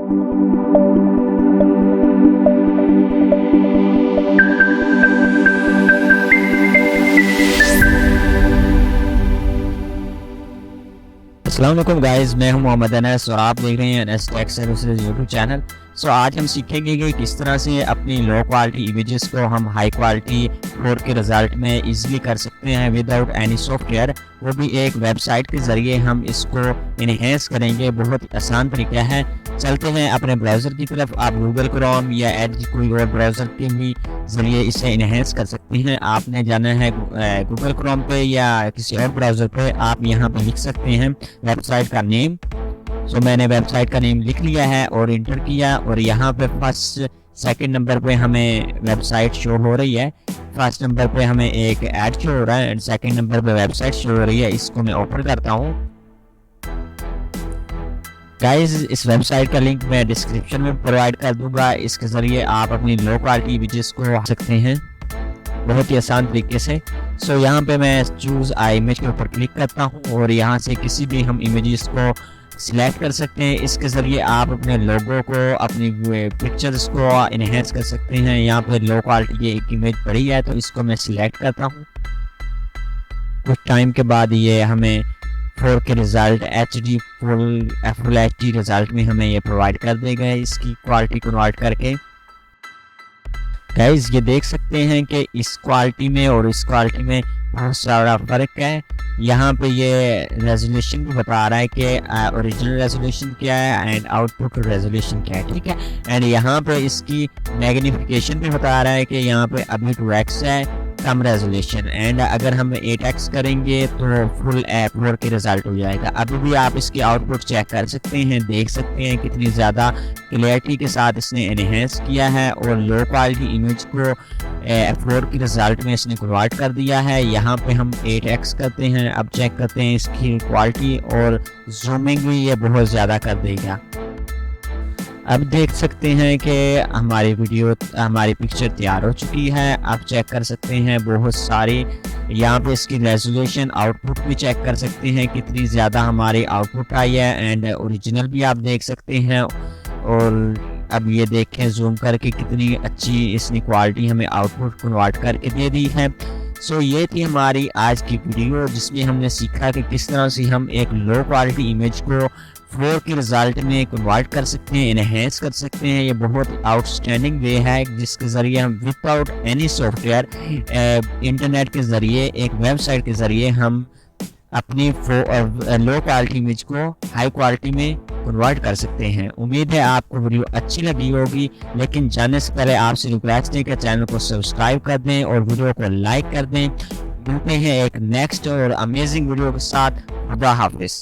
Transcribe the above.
अस्सलाम वालेकुम गाइस, मैं हूं मोहम्मद अनस और आप देख रहे हैं Anas tech services YouTube channel. आज हम सीखेंगे कि किस तरह से अपनी लो क्वालिटी इमेजेस को हम हाई क्वालिटी 4K रिजल्ट में इजीली कर सकते हैं विदाउट एनी सॉफ्टवेयर, वो भी एक वेबसाइट के ज़रिए हम इसको इन्हेंस करेंगे। बहुत ही आसान तरीका है। चलते हैं अपने ब्राउज़र की तरफ। आप गूगल क्रोम या एज कोई और ब्राउज़र के भी ज़रिए इसे इन्हेंस कर सकते हैं। आपने जाना है गूगल क्रोम पे या किसी और ब्राउज़र पे, आप यहाँ पे लिख सकते हैं वेबसाइट का नेम। मैंने वेबसाइट का नेम लिख लिया है और इंटर किया, और यहाँ पे फर्स्ट सेकंड नंबर पे हमें वेबसाइट शो हो रही है। फर्स्ट नंबर पे हमें एक ऐड शो हो रहा है एंड सेकंड नंबर पे वेबसाइट शो हो रही है। इसको मैं ओपन करता हूँ। गाइस, इस वेबसाइट का लिंक मैं डिस्क्रिप्शन में प्रोवाइड कर दूंगा। इसके ज़रिए आप अपनी लो क्वालिटी इमेजेस को आ सकते हैं बहुत ही आसान तरीके से। यहाँ पे मैं चूज़ आई इमेज के ऊपर क्लिक करता हूँ और यहाँ से किसी भी हम इमेजेस को सिलेक्ट कर सकते हैं। इसके ज़रिए आप अपने लोगो को, अपनी पिक्चर्स को इन्हेंस कर सकते हैं। यहाँ पे लो क्वालिटी की एक इमेज पड़ी है तो इसको मैं सिलेक्ट करता हूँ। कुछ टाइम के बाद ये हमें 4K result HD full HD result में हमें ये प्रोवाइड कर देगा, इसकी क्वालिटी कन्वर्ट करके। गाइस, ये देख सकते हैं कि इस क्वालिटी में और इस क्वालिटी में बहुत सारा फ़र्क है। यहाँ पे ये रेजोल्यूशन भी बता रहा है कि ओरिजिनल रेजोल्यूशन क्या है एंड आउटपुट रेजोल्यूशन क्या है, ठीक है। एंड यहाँ पे इसकी मैग्निफिकेशन भी बता रहा है कि यहाँ पे अभी 2x है कम रेजोल्यूशन, एंड अगर हम 8x करेंगे तो फुल 4K रिजल्ट हो जाएगा। अभी भी आप इसकी आउटपुट चेक कर सकते हैं, देख सकते हैं कितनी ज़्यादा क्लियरिटी के साथ इसने एनहेंस किया है और लो क्वालिटी इमेज को 4K रिजल्ट में इसने कन्वर्ट कर दिया है। यहाँ पे हम 8x करते हैं। अब चेक करते हैं इसकी क्वालिटी, और जूमिंग भी ये बहुत ज़्यादा कर देगा। अब देख सकते हैं कि हमारी पिक्चर तैयार हो चुकी है। आप चेक कर सकते हैं बहुत सारी, यहाँ पे इसकी रेजोल्यूशन, आउटपुट भी चेक कर सकते हैं कितनी ज़्यादा हमारी आउटपुट आई है, एंड ओरिजिनल भी आप देख सकते हैं। और अब ये देखें जूम करके कितनी अच्छी इसने क्वालिटी हमें आउटपुट कन्वर्ट करके दे दी है। ये थी हमारी आज की वीडियो, जिसमें हमने सीखा कि किस तरह से हम एक लो क्वालिटी इमेज को 4K रिजल्ट में कन्वर्ट कर सकते हैं, इन्हेंस कर सकते हैं। ये बहुत आउटस्टैंडिंग वे है जिसके ज़रिए हम विदाउट एनी सॉफ्टवेयर इंटरनेट के ज़रिए, एक वेबसाइट के ज़रिए हम अपनी लो क्वालिटी इमेज को हाई क्वालिटी में कन्वर्ट कर सकते हैं। उम्मीद है आपको वीडियो अच्छी लगी होगी, लेकिन जाने से पहले आपसे रिक्वेस्ट है कि चैनल को सब्सक्राइब कर दें और वीडियो को लाइक कर दें। मिलते हैं एक नेक्स्ट और अमेजिंग वीडियो के साथ। खुदा हाफिज़।